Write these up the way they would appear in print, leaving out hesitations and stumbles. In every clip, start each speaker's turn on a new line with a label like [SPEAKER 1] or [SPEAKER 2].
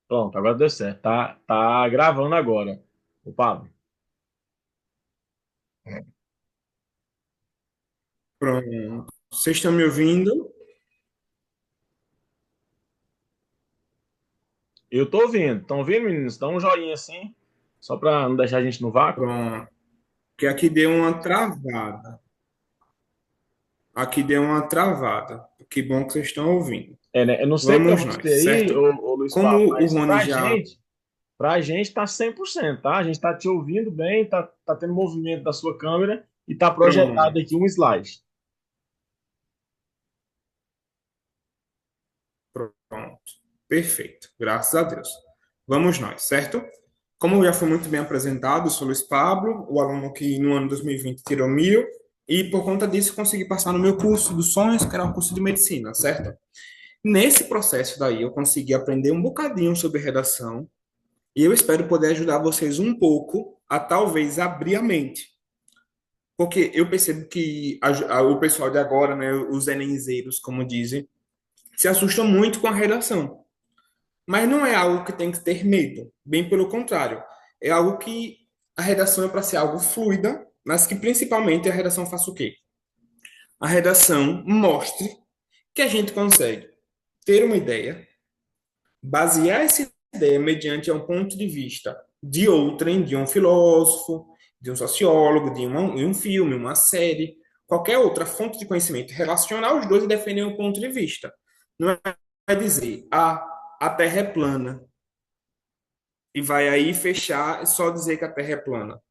[SPEAKER 1] Pronto, agora deu certo. Tá gravando agora, o Pablo.
[SPEAKER 2] Pronto. Vocês estão me ouvindo?
[SPEAKER 1] Eu tô ouvindo. Estão ouvindo, meninos? Dá um joinha assim, só pra não deixar a gente no vácuo.
[SPEAKER 2] Pronto. Que aqui deu uma travada. Aqui deu uma travada. Que bom que vocês estão ouvindo.
[SPEAKER 1] É, né? Eu não sei pra
[SPEAKER 2] Vamos
[SPEAKER 1] você
[SPEAKER 2] nós,
[SPEAKER 1] aí,
[SPEAKER 2] certo?
[SPEAKER 1] ô Luiz
[SPEAKER 2] Como
[SPEAKER 1] Pablo,
[SPEAKER 2] o
[SPEAKER 1] mas
[SPEAKER 2] Rony já.
[SPEAKER 1] pra gente tá 100%, tá? A gente tá te ouvindo bem, tá tendo movimento da sua câmera e tá projetado
[SPEAKER 2] Pronto.
[SPEAKER 1] aqui um slide.
[SPEAKER 2] Pronto. Perfeito. Graças a Deus. Vamos nós, certo? Como já foi muito bem apresentado, eu sou Luiz Pablo, o aluno que no ano 2020 tirou 1.000, e por conta disso consegui passar no meu curso dos sonhos, que era um curso de medicina, certo? Nesse processo daí, eu consegui aprender um bocadinho sobre redação e eu espero poder ajudar vocês um pouco a talvez abrir a mente. Porque eu percebo que o pessoal de agora, né, os enenzeiros, como dizem, se assustam muito com a redação. Mas não é algo que tem que ter medo. Bem pelo contrário. É algo que a redação é para ser algo fluida, mas que principalmente a redação faça o quê? A redação mostre que a gente consegue ter uma ideia, basear essa ideia mediante um ponto de vista de outrem, de um filósofo, de um sociólogo, de um filme, uma série, qualquer outra fonte de conhecimento, relacionar os dois e defender um ponto de vista. Não é dizer, a Terra é plana, e vai aí fechar e só dizer que a Terra é plana.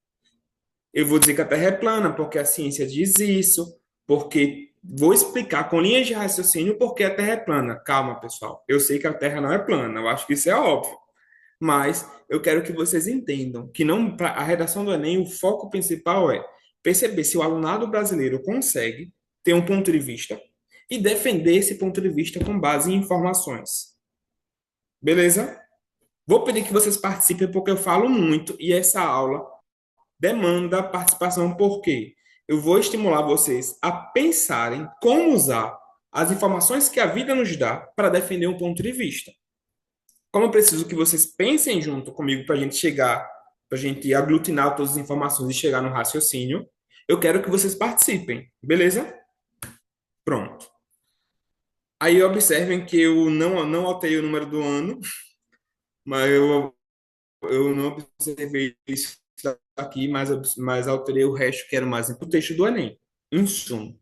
[SPEAKER 2] Eu vou dizer que a Terra é plana porque a ciência diz isso, porque vou explicar com linhas de raciocínio porque a Terra é plana. Calma, pessoal. Eu sei que a Terra não é plana, eu acho que isso é óbvio. Mas eu quero que vocês entendam que não, a redação do Enem, o foco principal é perceber se o alunado brasileiro consegue ter um ponto de vista e defender esse ponto de vista com base em informações. Beleza? Vou pedir que vocês participem porque eu falo muito e essa aula demanda participação porque eu vou estimular vocês a pensarem como usar as informações que a vida nos dá para defender um ponto de vista. Como eu preciso que vocês pensem junto comigo para a gente chegar, para a gente aglutinar todas as informações e chegar no raciocínio, eu quero que vocês participem, beleza? Pronto. Aí observem que eu não alterei o número do ano, mas eu não observei isso aqui, mas alterei o resto que era mais o texto do Enem. Em suma,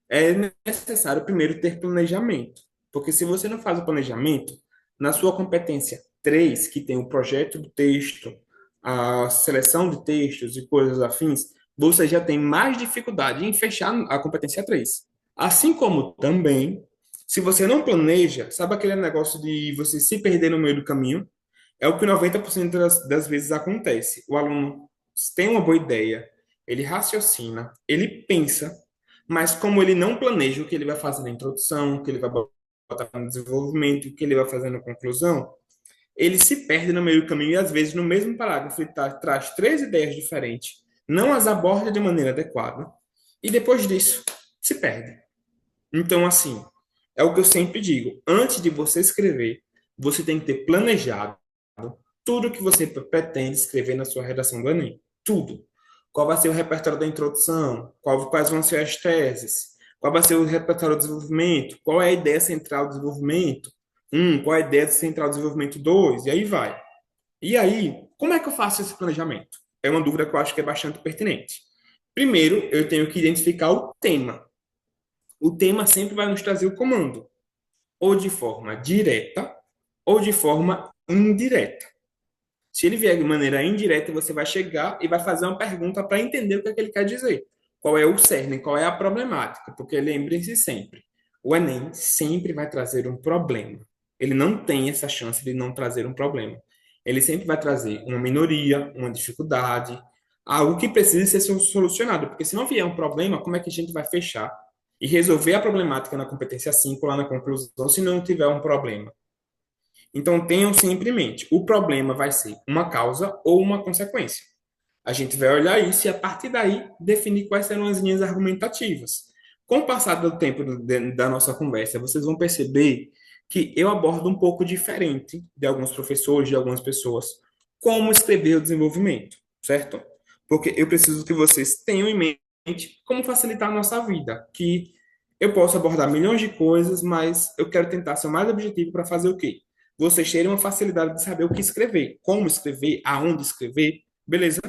[SPEAKER 2] é necessário primeiro ter planejamento, porque se você não faz o planejamento, na sua competência 3 que tem o projeto do texto, a seleção de textos e coisas afins, você já tem mais dificuldade em fechar a competência 3. Assim como também, se você não planeja, sabe aquele negócio de você se perder no meio do caminho? É o que 90% das vezes acontece. O aluno tem uma boa ideia, ele raciocina, ele pensa, mas como ele não planeja o que ele vai fazer na introdução, o que ele vai botar no desenvolvimento, o que ele vai fazer na conclusão, ele se perde no meio do caminho e às vezes no mesmo parágrafo ele traz três ideias diferentes, não as aborda de maneira adequada e depois disso se perde. Então, assim, é o que eu sempre digo, antes de você escrever, você tem que ter planejado tudo que você pretende escrever na sua redação do Enem. Tudo. Qual vai ser o repertório da introdução? Quais vão ser as teses? Qual vai ser o repertório do desenvolvimento? Qual é a ideia central do desenvolvimento? Qual é a ideia central do desenvolvimento 2? E aí vai. E aí, como é que eu faço esse planejamento? É uma dúvida que eu acho que é bastante pertinente. Primeiro, eu tenho que identificar o tema. O tema sempre vai nos trazer o comando, ou de forma direta, ou de forma indireta. Se ele vier de maneira indireta, você vai chegar e vai fazer uma pergunta para entender o que é que ele quer dizer. Qual é o cerne, qual é a problemática? Porque lembrem-se sempre, o Enem sempre vai trazer um problema. Ele não tem essa chance de não trazer um problema. Ele sempre vai trazer uma minoria, uma dificuldade, algo que precisa ser solucionado. Porque se não vier um problema, como é que a gente vai fechar e resolver a problemática na competência 5 lá na conclusão se não tiver um problema? Então, tenham sempre em mente, o problema vai ser uma causa ou uma consequência. A gente vai olhar isso e, a partir daí, definir quais serão as linhas argumentativas. Com o passar do tempo da nossa conversa, vocês vão perceber que eu abordo um pouco diferente de alguns professores, de algumas pessoas, como escrever o desenvolvimento, certo? Porque eu preciso que vocês tenham em mente como facilitar a nossa vida, que eu posso abordar milhões de coisas, mas eu quero tentar ser o mais objetivo para fazer o quê? Vocês terem uma facilidade de saber o que escrever, como escrever, aonde escrever, beleza?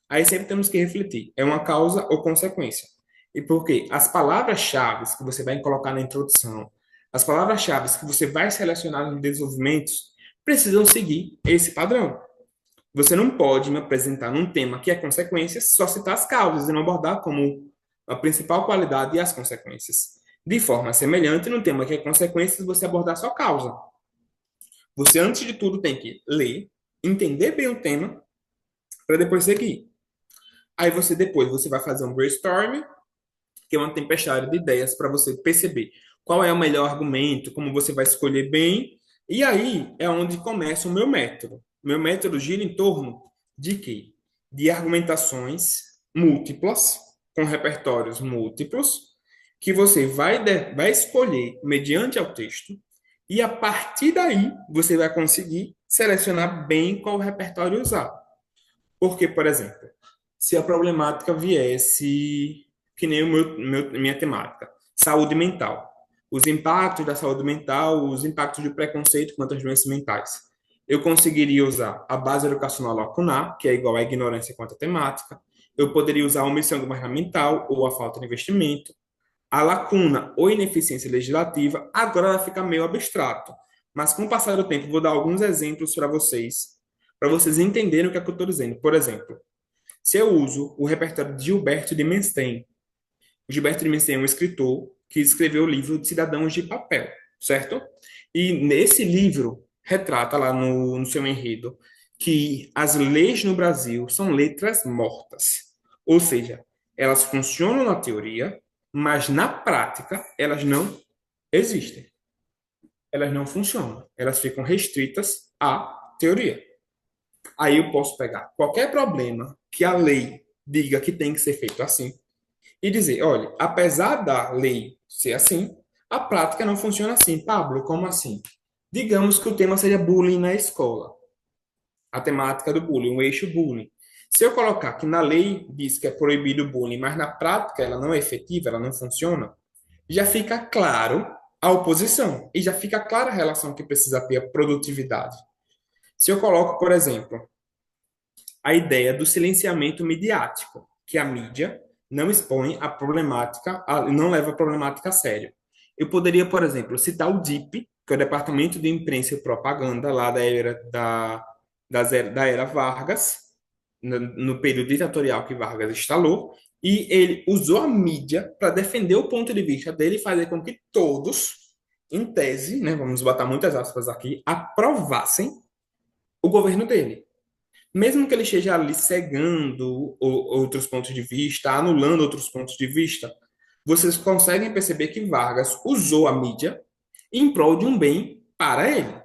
[SPEAKER 2] Aí sempre temos que refletir, é uma causa ou consequência. E por quê? As palavras-chave que você vai colocar na introdução, as palavras-chave que você vai selecionar nos desenvolvimentos precisam seguir esse padrão. Você não pode me apresentar num tema que é consequência só citar as causas e não abordar como a principal qualidade e as consequências. De forma semelhante, no tema que é consequências, você abordar só causa. Você, antes de tudo, tem que ler, entender bem o tema, para depois seguir. Aí você vai fazer um brainstorming, que é uma tempestade de ideias para você perceber qual é o melhor argumento, como você vai escolher bem. E aí é onde começa o meu método. Meu método gira em torno de quê? De argumentações múltiplas, com repertórios múltiplos, que você vai escolher mediante ao texto, e a partir daí você vai conseguir selecionar bem qual repertório usar. Porque, por exemplo, se a problemática viesse, que nem minha temática, saúde mental. Os impactos da saúde mental, os impactos do preconceito quanto às doenças mentais. Eu conseguiria usar a base educacional lacunar, que é igual à ignorância quanto à temática. Eu poderia usar a omissão governamental ou a falta de investimento. A lacuna ou ineficiência legislativa, agora ela fica meio abstrato. Mas com o passar do tempo, vou dar alguns exemplos para vocês entenderem o que é que eu estou dizendo. Por exemplo, se eu uso o repertório de Gilberto de Menstein, o Gilberto de Menstein é um escritor que escreveu o livro de Cidadãos de Papel, certo? E nesse livro retrata lá no seu enredo que as leis no Brasil são letras mortas. Ou seja, elas funcionam na teoria, mas na prática elas não existem. Elas não funcionam. Elas ficam restritas à teoria. Aí eu posso pegar qualquer problema que a lei diga que tem que ser feito assim e dizer, olha, apesar da lei ser assim, a prática não funciona assim. Pablo, como assim? Digamos que o tema seja bullying na escola. A temática do bullying, o eixo bullying. Se eu colocar que na lei diz que é proibido o bullying, mas na prática ela não é efetiva, ela não funciona, já fica claro a oposição e já fica clara a relação que precisa ter a produtividade. Se eu coloco, por exemplo, a ideia do silenciamento midiático, que a mídia não expõe a problemática, não leva a problemática a sério. Eu poderia, por exemplo, citar o DIP, que é o Departamento de Imprensa e Propaganda, lá da era Vargas, no período ditatorial que Vargas instalou, e ele usou a mídia para defender o ponto de vista dele e fazer com que todos, em tese, né, vamos botar muitas aspas aqui, aprovassem o governo dele. Mesmo que ele esteja ali cegando outros pontos de vista, anulando outros pontos de vista, vocês conseguem perceber que Vargas usou a mídia em prol de um bem para ele.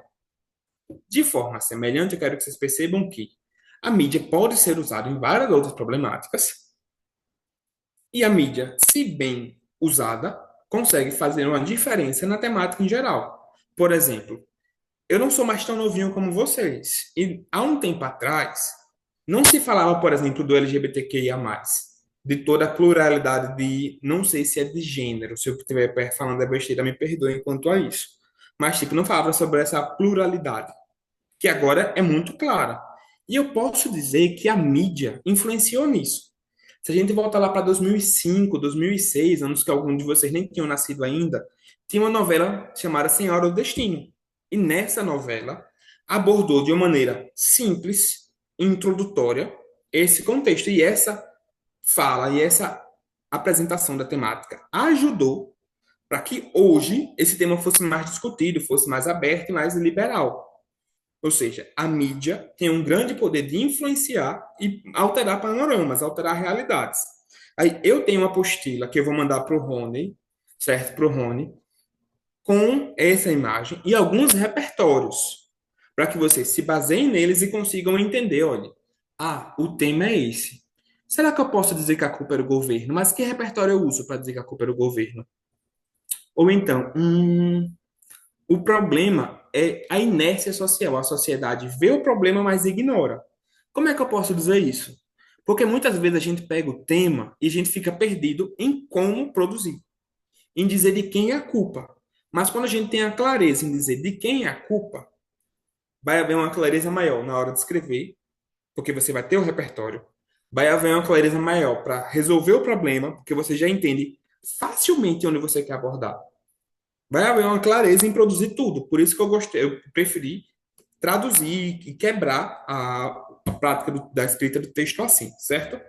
[SPEAKER 2] De forma semelhante, eu quero que vocês percebam que a mídia pode ser usada em várias outras problemáticas, e a mídia, se bem usada, consegue fazer uma diferença na temática em geral. Por exemplo, eu não sou mais tão novinho como vocês. E há um tempo atrás, não se falava, por exemplo, do LGBTQIA+, de toda a pluralidade de, não sei se é de gênero, se eu estiver falando da besteira, me perdoem quanto a isso. Mas, tipo, não falava sobre essa pluralidade, que agora é muito clara. E eu posso dizer que a mídia influenciou nisso. Se a gente voltar lá para 2005, 2006, anos que alguns de vocês nem tinham nascido ainda, tinha uma novela chamada Senhora do Destino. E nessa novela abordou de uma maneira simples, introdutória, esse contexto. E essa fala e essa apresentação da temática ajudou para que hoje esse tema fosse mais discutido, fosse mais aberto e mais liberal. Ou seja, a mídia tem um grande poder de influenciar e alterar panoramas, alterar realidades. Aí eu tenho uma apostila que eu vou mandar para o Rony, certo? Para o Rony, com essa imagem e alguns repertórios, para que vocês se baseiem neles e consigam entender, olha, o tema é esse. Será que eu posso dizer que a culpa é do governo? Mas que repertório eu uso para dizer que a culpa é do governo? Ou então, O problema é a inércia social. A sociedade vê o problema, mas ignora. Como é que eu posso dizer isso? Porque muitas vezes a gente pega o tema e a gente fica perdido em como produzir, em dizer de quem é a culpa. Mas quando a gente tem a clareza em dizer de quem é a culpa, vai haver uma clareza maior na hora de escrever, porque você vai ter o repertório. Vai haver uma clareza maior para resolver o problema, porque você já entende facilmente onde você quer abordar. Vai haver uma clareza em produzir tudo. Por isso que eu preferi traduzir e quebrar a prática da escrita do texto assim, certo?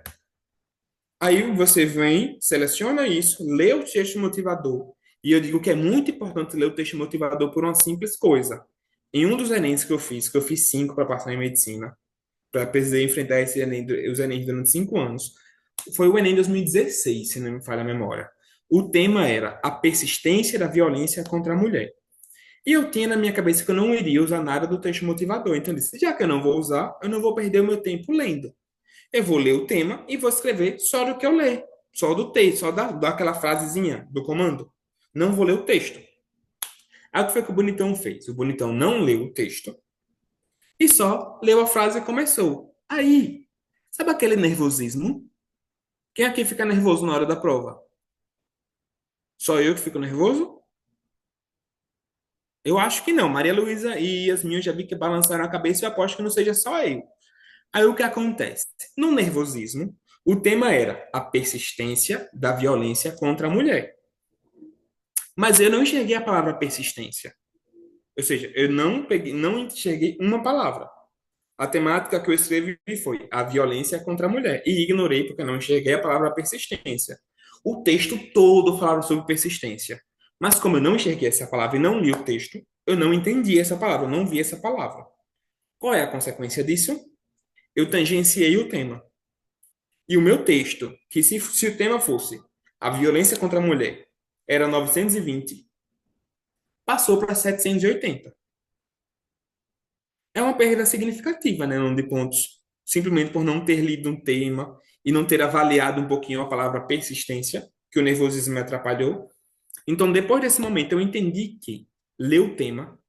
[SPEAKER 2] Aí você vem, seleciona isso, lê o texto motivador. E eu digo que é muito importante ler o texto motivador por uma simples coisa. Em um dos Enems que eu fiz 5 para passar em medicina, para precisar enfrentar os Enems durante 5 anos, foi o Enem 2016, se não me falha a memória. O tema era a persistência da violência contra a mulher. E eu tinha na minha cabeça que eu não iria usar nada do texto motivador. Então eu disse, já que eu não vou usar, eu não vou perder o meu tempo lendo. Eu vou ler o tema e vou escrever só do que eu ler. Só do texto, só daquela frasezinha do comando. Não vou ler o texto. Aí o que foi que o Bonitão fez? O Bonitão não leu o texto e só leu a frase e começou. Aí, sabe aquele nervosismo? Quem aqui fica nervoso na hora da prova? Só eu que fico nervoso? Eu acho que não. Maria Luísa e Yasmin eu já vi que balançaram a cabeça e eu aposto que não seja só eu. Aí o que acontece? No nervosismo, o tema era a persistência da violência contra a mulher. Mas eu não enxerguei a palavra persistência. Ou seja, eu não peguei, não enxerguei uma palavra. A temática que eu escrevi foi a violência contra a mulher. E ignorei porque eu não enxerguei a palavra persistência. O texto todo falava sobre persistência. Mas como eu não enxerguei essa palavra e não li o texto, eu não entendi essa palavra, eu não vi essa palavra. Qual é a consequência disso? Eu tangenciei o tema. E o meu texto, que se o tema fosse a violência contra a mulher, era 920, passou para 780. É uma perda significativa, né, número de pontos, simplesmente por não ter lido um tema e não ter avaliado um pouquinho a palavra persistência, que o nervosismo me atrapalhou. Então, depois desse momento, eu entendi que ler o tema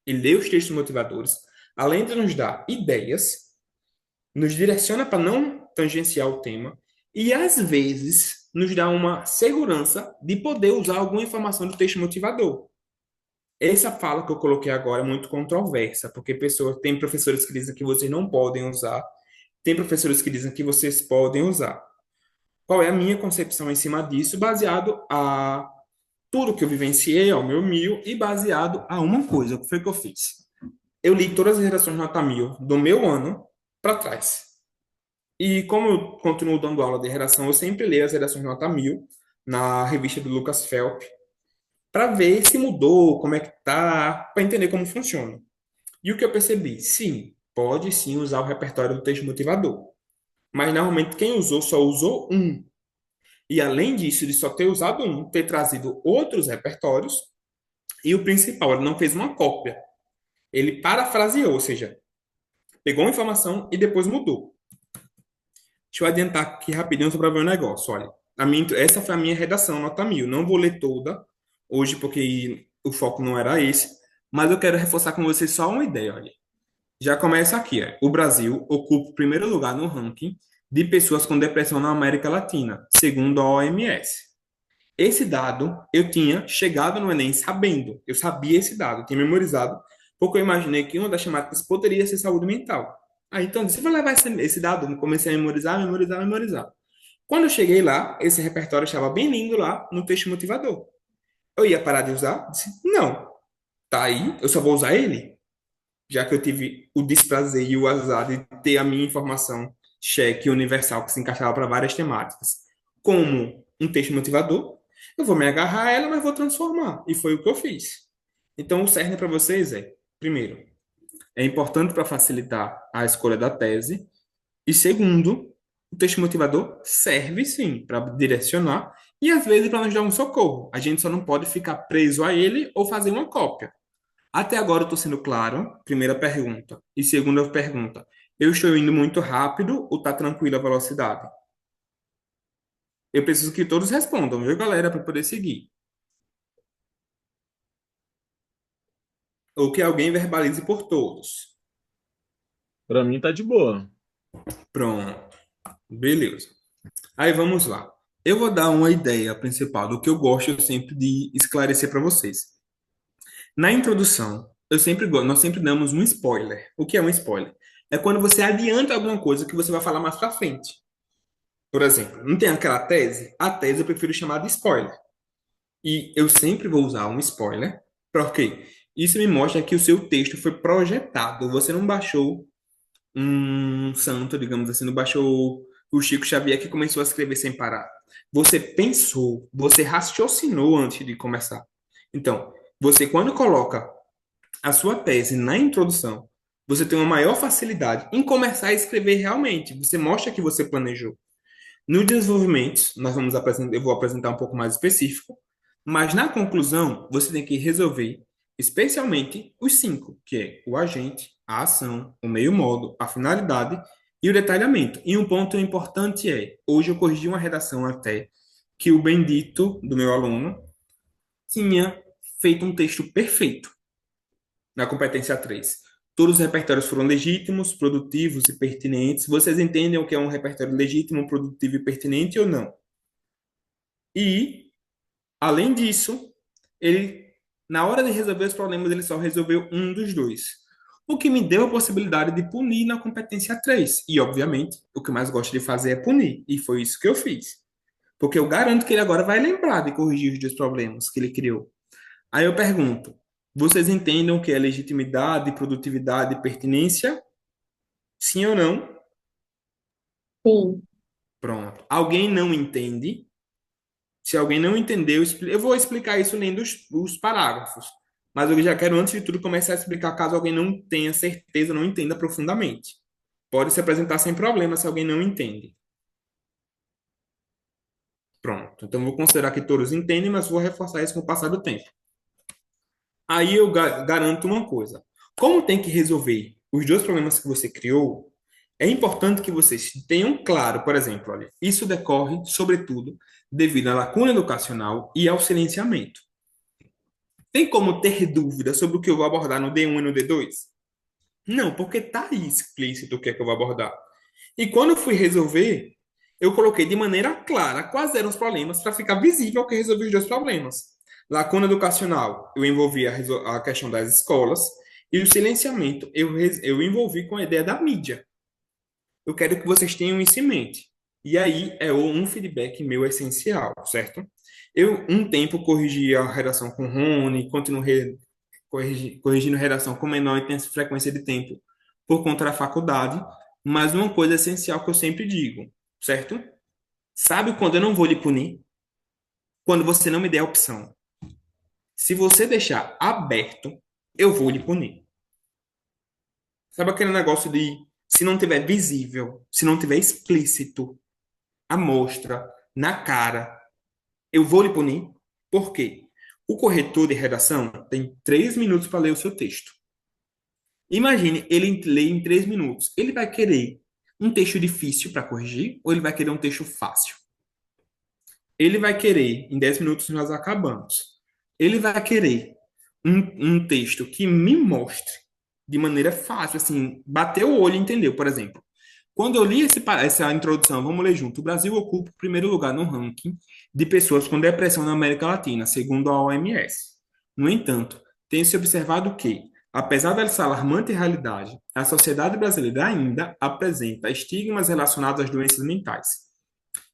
[SPEAKER 2] e ler os textos motivadores, além de nos dar ideias, nos direciona para não tangenciar o tema e, às vezes, nos dá uma segurança de poder usar alguma informação do texto motivador. Essa fala que eu coloquei agora é muito controversa, porque tem professores que dizem que vocês não podem usar, tem professores que dizem que vocês podem usar. Qual é a minha concepção em cima disso, baseado a tudo que eu vivenciei, ao meu 1000, e baseado a uma coisa, o que foi que eu fiz? Eu li todas as redações nota 1000 do meu ano para trás. E como eu continuo dando aula de redação, eu sempre leio as redações nota 1000 na revista do Lucas Felp, para ver se mudou, como é que tá, para entender como funciona. E o que eu percebi? Sim, pode sim usar o repertório do texto motivador. Mas normalmente quem usou só usou um. E além disso, de só ter usado um, ter trazido outros repertórios, e o principal, ele não fez uma cópia. Ele parafraseou, ou seja, pegou uma informação e depois mudou. Deixa eu adiantar aqui rapidinho sobre o negócio. Olha, essa foi a minha redação, nota 1000. Não vou ler toda hoje, porque o foco não era esse, mas eu quero reforçar com vocês só uma ideia. Olha. Já começa aqui. O Brasil ocupa o primeiro lugar no ranking de pessoas com depressão na América Latina, segundo a OMS. Esse dado eu tinha chegado no Enem sabendo, eu sabia esse dado, eu tinha memorizado, porque eu imaginei que uma das temáticas poderia ser saúde mental. Aí então, você vai levar esse dado, eu comecei a memorizar, memorizar, memorizar. Quando eu cheguei lá, esse repertório estava bem lindo lá no texto motivador. Eu ia parar de usar? Disse, não, tá aí, eu só vou usar ele, já que eu tive o desprazer e o azar de ter a minha informação cheque universal que se encaixava para várias temáticas, como um texto motivador, eu vou me agarrar a ela, mas vou transformar. E foi o que eu fiz. Então, o cerne para vocês é, primeiro, é importante para facilitar a escolha da tese. E segundo, o texto motivador serve sim para direcionar e às vezes para nos dar um socorro. A gente só não pode ficar preso a ele ou fazer uma cópia. Até agora eu estou sendo claro, primeira pergunta. E segunda pergunta, eu estou indo muito rápido ou está tranquila a velocidade? Eu preciso que todos respondam, viu, galera, para poder seguir. ou que alguém verbalize por todos?
[SPEAKER 1] Para mim tá de boa.
[SPEAKER 2] Pronto, beleza. Aí vamos lá. Eu vou dar uma ideia principal do que eu gosto sempre de esclarecer para vocês. Na introdução, nós sempre damos um spoiler. O que é um spoiler? É quando você adianta alguma coisa que você vai falar mais para frente. Por exemplo, não tem aquela tese? A tese eu prefiro chamar de spoiler. E eu sempre vou usar um spoiler, porque isso me mostra que o seu texto foi projetado. Você não baixou um santo, digamos assim, não baixou o Chico Xavier que começou a escrever sem parar. Você pensou, você raciocinou antes de começar. Então, você quando coloca a sua tese na introdução, você tem uma maior facilidade em começar a escrever realmente. Você mostra que você planejou. No desenvolvimento, eu vou apresentar um pouco mais específico, mas na conclusão, você tem que resolver especialmente os cinco, que é o agente, a ação, o meio-modo, a finalidade e o detalhamento. E um ponto importante é, hoje eu corrigi uma redação até que o bendito do meu aluno tinha feito um texto perfeito na competência 3. Todos os repertórios foram legítimos, produtivos e pertinentes. Vocês entendem o que é um repertório legítimo, produtivo e pertinente ou não? E, além disso, ele, na hora de resolver os problemas, ele só resolveu um dos dois. O que me deu a possibilidade de punir na competência 3. E, obviamente, o que eu mais gosto de fazer é punir. E foi isso que eu fiz. Porque eu garanto que ele agora vai lembrar de corrigir os dois problemas que ele criou. Aí eu pergunto: vocês entendem o que é legitimidade, produtividade e pertinência? Sim ou não?
[SPEAKER 3] Sim.
[SPEAKER 2] Pronto. Alguém não entende? Se alguém não entendeu, eu vou explicar isso lendo os parágrafos. Mas eu já quero, antes de tudo, começar a explicar caso alguém não tenha certeza, não entenda profundamente. Pode se apresentar sem problema se alguém não entende. Pronto. Então, vou considerar que todos entendem, mas vou reforçar isso com o passar do tempo. Aí eu garanto uma coisa. Como tem que resolver os dois problemas que você criou, é importante que vocês tenham claro, por exemplo, olha, isso decorre, sobretudo, devido à lacuna educacional e ao silenciamento. Tem como ter dúvida sobre o que eu vou abordar no D1 e no D2? Não, porque está aí explícito o que é que eu vou abordar. E quando eu fui resolver, eu coloquei de maneira clara quais eram os problemas para ficar visível que eu resolvi os dois problemas. Lacuna educacional, eu envolvi a questão das escolas, e o silenciamento, eu envolvi com a ideia da mídia. Eu quero que vocês tenham isso em mente. E aí é um feedback meu essencial, certo? Eu, um tempo, corrigi a redação com Rony, continuo corrigindo redação com menor frequência de tempo por conta da faculdade, mas uma coisa essencial que eu sempre digo, certo? Sabe quando eu não vou lhe punir? Quando você não me der a opção. Se você deixar aberto, eu vou lhe punir. Sabe aquele negócio de se não tiver visível, se não tiver explícito, à mostra, na cara, eu vou lhe punir? Por quê? O corretor de redação tem 3 minutos para ler o seu texto. Imagine, ele lê em 3 minutos. Ele vai querer um texto difícil para corrigir ou ele vai querer um texto fácil? Ele vai querer, em 10 minutos nós acabamos. Ele vai querer um texto que me mostre de maneira fácil, assim, bater o olho e entender. Por exemplo, quando eu li essa introdução, vamos ler junto. O Brasil ocupa o primeiro lugar no ranking de pessoas com depressão na América Latina, segundo a OMS. No entanto, tem-se observado que, apesar dessa alarmante realidade, a sociedade brasileira ainda apresenta estigmas relacionados às doenças mentais.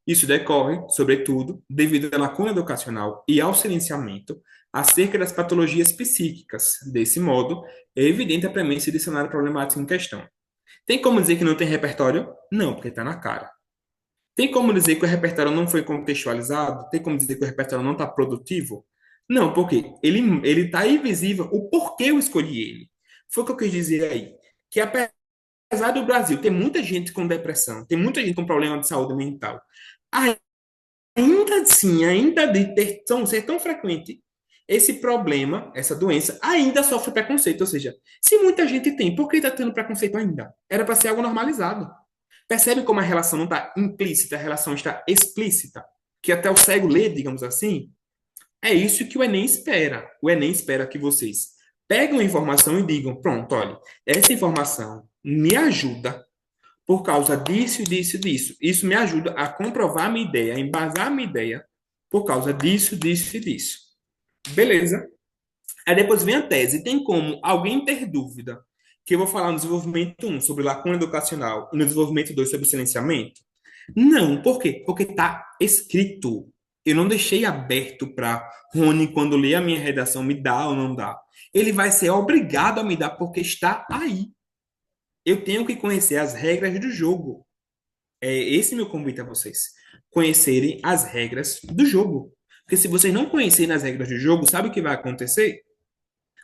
[SPEAKER 2] Isso decorre, sobretudo, devido à lacuna educacional e ao silenciamento acerca das patologias psíquicas. Desse modo, é evidente a premissa de cenário problemático em questão. Tem como dizer que não tem repertório? Não, porque está na cara. Tem como dizer que o repertório não foi contextualizado? Tem como dizer que o repertório não está produtivo? Não, porque ele está aí visível o porquê eu escolhi ele. Foi o que eu quis dizer aí. Que apesar do Brasil ter muita gente com depressão, tem muita gente com problema de saúde mental, ainda assim, ainda de ser tão frequente, esse problema, essa doença, ainda sofre preconceito. Ou seja, se muita gente tem, por que está tendo preconceito ainda? Era para ser algo normalizado. Percebe como a relação não está implícita, a relação está explícita? Que até o cego lê, digamos assim? É isso que o Enem espera. O Enem espera que vocês Pegam a informação e digam, pronto, olha, essa informação me ajuda por causa disso, disso, disso. Isso me ajuda a comprovar a minha ideia, a embasar a minha ideia por causa disso, disso e disso. Beleza? Aí depois vem a tese. Tem como alguém ter dúvida que eu vou falar no desenvolvimento um sobre lacuna educacional e no desenvolvimento 2 sobre silenciamento? Não, por quê? Porque está escrito. Eu não deixei aberto para Rony, quando ler a minha redação, me dá ou não dá. Ele vai ser obrigado a me dar porque está aí. Eu tenho que conhecer as regras do jogo. É esse meu convite a vocês. Conhecerem as regras do jogo. Porque se vocês não conhecerem as regras do jogo, sabe o que vai acontecer?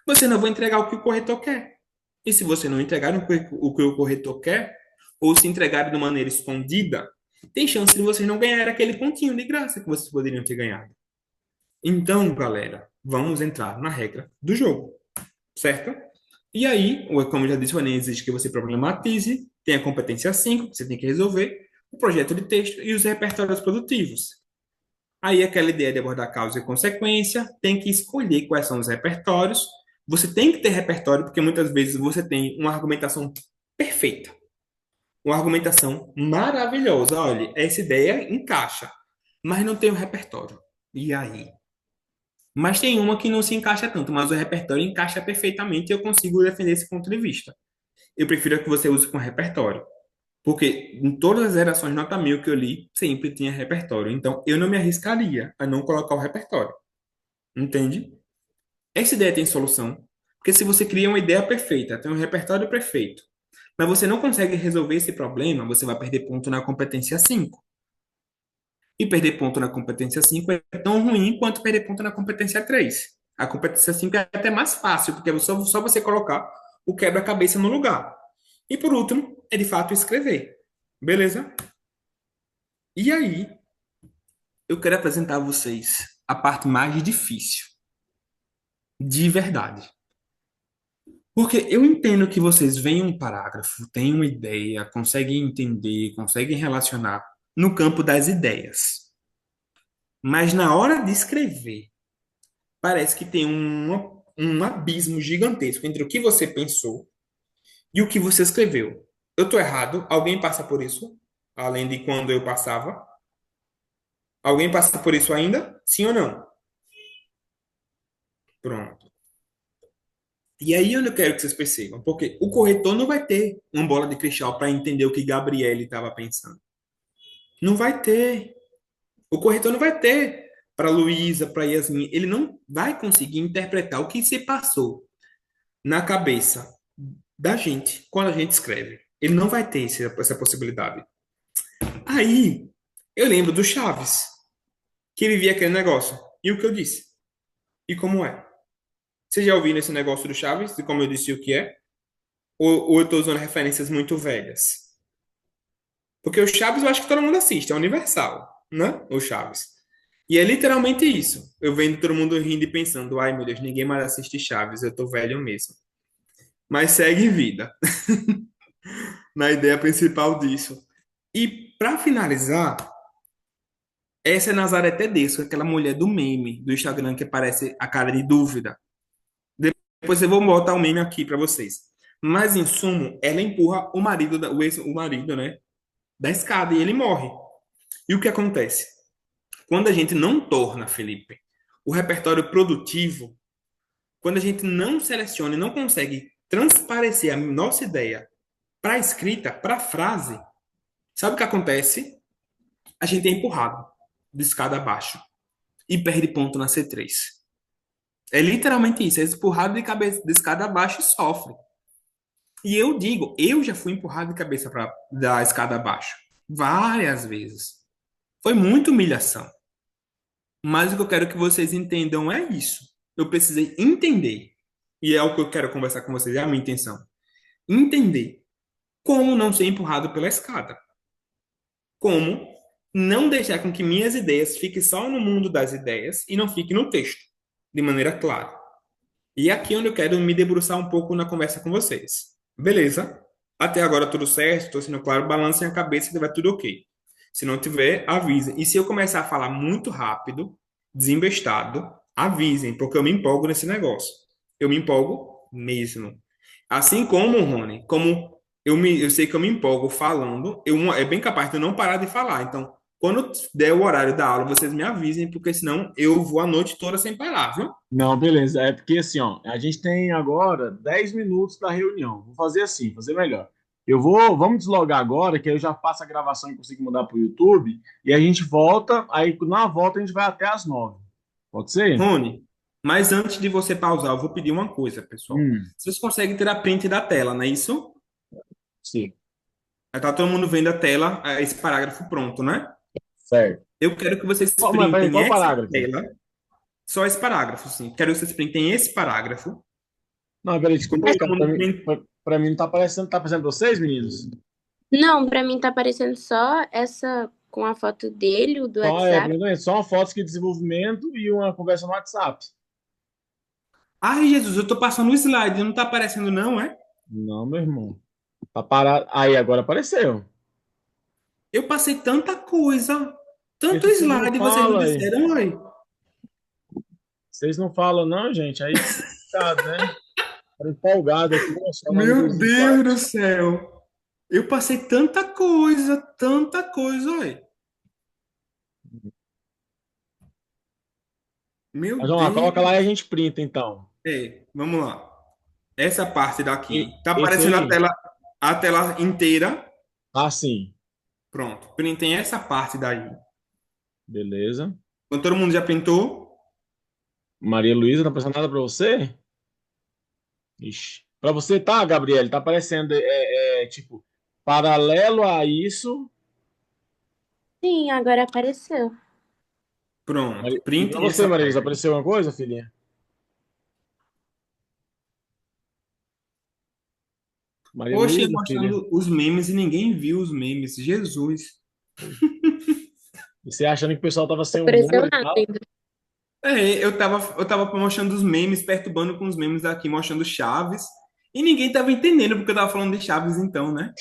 [SPEAKER 2] Você não vai entregar o que o corretor quer. E se você não entregar o que o corretor quer, ou se entregar de maneira escondida, tem chance de vocês não ganhar aquele pontinho de graça que vocês poderiam ter ganhado. Então, galera, vamos entrar na regra do jogo, certo? E aí, como eu já disse, o Enem exige que você problematize, tem a competência 5 que você tem que resolver, o projeto de texto e os repertórios produtivos. Aí, aquela ideia de abordar causa e consequência, tem que escolher quais são os repertórios. Você tem que ter repertório, porque muitas vezes você tem uma argumentação perfeita, uma argumentação maravilhosa. Olha, essa ideia encaixa, mas não tem o repertório. E aí? Mas tem uma que não se encaixa tanto, mas o repertório encaixa perfeitamente e eu consigo defender esse ponto de vista. Eu prefiro que você use com repertório. Porque em todas as gerações nota 1000 que eu li, sempre tinha repertório. Então, eu não me arriscaria a não colocar o repertório. Entende? Essa ideia tem solução. Porque se você cria uma ideia perfeita, tem um repertório perfeito, mas você não consegue resolver esse problema, você vai perder ponto na competência 5. E perder ponto na competência 5 é tão ruim quanto perder ponto na competência 3. A competência 5 é até mais fácil, porque é só você colocar o quebra-cabeça no lugar. E por último, é de fato escrever. Beleza? E aí, eu quero apresentar a vocês a parte mais difícil, de verdade. Porque eu entendo que vocês veem um parágrafo, têm uma ideia, conseguem entender, conseguem relacionar no campo das ideias. Mas na hora de escrever, parece que tem um abismo gigantesco entre o que você pensou e o que você escreveu. Eu estou errado? Alguém passa por isso? Além de quando eu passava? Alguém passa por isso ainda? Sim ou não? Pronto. E aí eu não quero que vocês percebam, porque o corretor não vai ter uma bola de cristal para entender o que Gabriele estava pensando. Não vai ter. O corretor não vai ter para Luísa, para Yasmin. Ele não vai conseguir interpretar o que se passou na cabeça da gente quando a gente escreve. Ele não vai ter essa possibilidade. Aí eu lembro do Chaves, que vivia aquele negócio. E o que eu disse? E como é? Vocês já ouviram esse negócio do Chaves, de como eu disse o que é? Ou eu estou usando referências muito velhas? Porque o Chaves eu acho que todo mundo assiste, é universal, né? O Chaves. E é literalmente isso. Eu vendo todo mundo rindo e pensando, ai meu Deus, ninguém mais assiste Chaves, eu tô velho mesmo. Mas segue vida, na ideia principal disso. E para finalizar, essa é Nazaré Tedesco, aquela mulher do meme do Instagram que parece a cara de dúvida. Depois eu vou botar o meme aqui para vocês. Mas em sumo, ela empurra o marido, o marido, né, da escada e ele morre. E o que acontece? Quando a gente não torna, Felipe, o repertório produtivo, quando a gente não seleciona e não consegue transparecer a nossa ideia para a escrita, para a frase, sabe o que acontece? A gente é empurrado de escada abaixo e perde ponto na C3. É literalmente isso, é empurrado de cabeça de escada abaixo e sofre. E eu digo, eu já fui empurrado de cabeça da escada abaixo várias vezes. Foi muita humilhação. Mas o que eu quero que vocês entendam é isso. Eu precisei entender. E é o que eu quero conversar com vocês, é a minha intenção. Entender como não ser empurrado pela escada. Como não deixar com que minhas ideias fiquem só no mundo das ideias e não fiquem no texto, de maneira clara. E é aqui onde eu quero me debruçar um pouco na conversa com vocês. Beleza? Até agora tudo certo, estou sendo claro, balancem a cabeça que vai tudo ok. Se não tiver, avisem. E se eu começar a falar muito rápido, desembestado, avisem, porque eu me empolgo nesse negócio. Eu me empolgo mesmo. Assim como, Rony, como eu sei que eu me empolgo falando, é bem capaz de eu não parar de falar. Então, quando der o horário da aula, vocês me avisem, porque senão eu vou a noite toda sem parar, viu?
[SPEAKER 1] Não, beleza. É porque assim, ó, a gente tem agora 10 minutos da reunião. Vou fazer assim, fazer melhor. Vamos deslogar agora, que aí eu já faço a gravação e consigo mandar para o YouTube, e a gente volta, aí na volta a gente vai até as 9. Pode ser?
[SPEAKER 2] Rony, mas antes de você pausar, eu vou pedir uma coisa, pessoal.
[SPEAKER 1] Hum,
[SPEAKER 2] Vocês conseguem tirar print da tela, não é isso?
[SPEAKER 1] sim.
[SPEAKER 2] Aí tá todo mundo vendo a tela, esse parágrafo pronto, né?
[SPEAKER 1] Certo.
[SPEAKER 2] Eu quero que vocês
[SPEAKER 1] Mas peraí,
[SPEAKER 2] printem
[SPEAKER 1] qual
[SPEAKER 2] essa
[SPEAKER 1] parágrafo?
[SPEAKER 2] tela, só esse parágrafo, sim. Quero que vocês printem esse parágrafo.
[SPEAKER 1] Não, peraí, desculpa
[SPEAKER 2] Quando
[SPEAKER 1] aí,
[SPEAKER 2] todo
[SPEAKER 1] cara.
[SPEAKER 2] mundo print-
[SPEAKER 1] Pra mim não tá aparecendo, tá aparecendo pra vocês, meninos?
[SPEAKER 3] Não, pra mim tá aparecendo só essa com a foto dele, o do
[SPEAKER 1] Por
[SPEAKER 3] WhatsApp.
[SPEAKER 1] exemplo, só uma foto de desenvolvimento e uma conversa no WhatsApp.
[SPEAKER 2] Ai, Jesus, eu tô passando o slide, não tá aparecendo, não, é?
[SPEAKER 1] Não, meu irmão. Tá parado. Aí, agora apareceu.
[SPEAKER 2] Eu passei tanta coisa,
[SPEAKER 1] Por
[SPEAKER 2] tanto
[SPEAKER 1] que vocês não
[SPEAKER 2] slide, vocês não
[SPEAKER 1] falam aí?
[SPEAKER 2] disseram, oi.
[SPEAKER 1] Vocês não falam, não, gente. Aí fica complicado, né? Tô empolgado aqui, emocionado com
[SPEAKER 2] Meu
[SPEAKER 1] os
[SPEAKER 2] Deus do
[SPEAKER 1] slides.
[SPEAKER 2] céu. Eu passei tanta coisa, oi. Meu
[SPEAKER 1] Mas vamos lá, coloca lá e a
[SPEAKER 2] Deus.
[SPEAKER 1] gente printa, então.
[SPEAKER 2] Vamos lá. Essa parte daqui. Tá
[SPEAKER 1] Esse
[SPEAKER 2] aparecendo
[SPEAKER 1] aí?
[SPEAKER 2] a tela inteira.
[SPEAKER 1] Ah, sim.
[SPEAKER 2] Pronto. Printem essa parte daí.
[SPEAKER 1] Beleza.
[SPEAKER 2] Então, todo mundo já printou?
[SPEAKER 1] Maria Luísa, não aparecendo nada pra você? Ixi. Pra você tá, Gabriele, tá aparecendo, tipo, paralelo a isso.
[SPEAKER 3] Sim, agora apareceu.
[SPEAKER 2] Pronto.
[SPEAKER 1] E pra
[SPEAKER 2] Printem
[SPEAKER 1] você,
[SPEAKER 2] essa
[SPEAKER 1] Maria Luísa,
[SPEAKER 2] parte.
[SPEAKER 1] apareceu alguma coisa, filhinha? Maria
[SPEAKER 2] Poxa,
[SPEAKER 1] Luísa, filha.
[SPEAKER 2] mostrando os memes e ninguém viu os memes. Jesus.
[SPEAKER 1] E você achando que o pessoal tava sem
[SPEAKER 3] Apareceu
[SPEAKER 1] humor e
[SPEAKER 3] nada
[SPEAKER 1] tal?
[SPEAKER 3] ainda.
[SPEAKER 2] Eu tava mostrando os memes, perturbando com os memes aqui, mostrando Chaves. E ninguém tava entendendo porque eu tava falando de Chaves, então, né?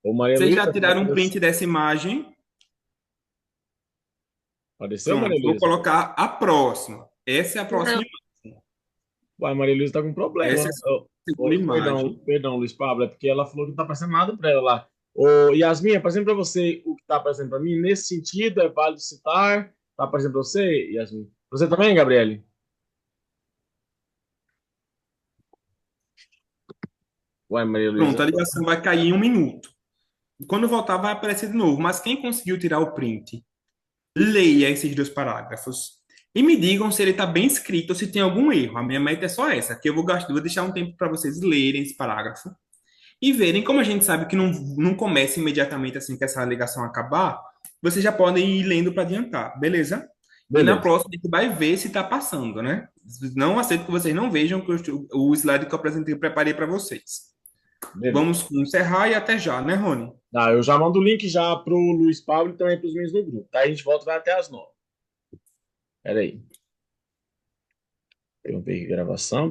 [SPEAKER 1] Ô, Maria
[SPEAKER 2] Vocês já
[SPEAKER 1] Luísa,
[SPEAKER 2] tiraram um print dessa imagem?
[SPEAKER 1] apareceu, Maria
[SPEAKER 2] Pronto, vou
[SPEAKER 1] Luísa?
[SPEAKER 2] colocar a próxima. Essa é a
[SPEAKER 3] Não,
[SPEAKER 2] próxima imagem.
[SPEAKER 1] Uai, Maria Luísa tá com problema.
[SPEAKER 2] Essa é a segunda
[SPEAKER 1] Ô, perdão,
[SPEAKER 2] imagem.
[SPEAKER 1] perdão, Luiz Pablo, é porque ela falou que não tá aparecendo nada pra ela lá. Ô, Yasmin, aparecendo pra você o que tá aparecendo pra mim, nesse sentido, é válido citar. Tá aparecendo pra você, Yasmin? Você também, Gabriele? Uai, Maria Luísa.
[SPEAKER 2] Pronto, a ligação vai cair em 1 minuto. Quando voltar, vai aparecer de novo. Mas quem conseguiu tirar o print, leia esses 2 parágrafos e me digam se ele está bem escrito ou se tem algum erro. A minha meta é só essa, que vou deixar um tempo para vocês lerem esse parágrafo e verem. Como a gente sabe que não começa imediatamente assim que essa ligação acabar, vocês já podem ir lendo para adiantar, beleza? E na
[SPEAKER 1] Beleza,
[SPEAKER 2] próxima a gente vai ver se está passando, né? Não aceito que vocês não vejam o slide que eu apresentei, eu preparei para vocês.
[SPEAKER 1] beleza.
[SPEAKER 2] Vamos encerrar e até já, né, Rony?
[SPEAKER 1] Tá, eu já mando o link já pro Luiz Pablo e também pros meninos do grupo. Tá? A gente volta vai até as 9. Pera aí. Interromper aqui a gravação.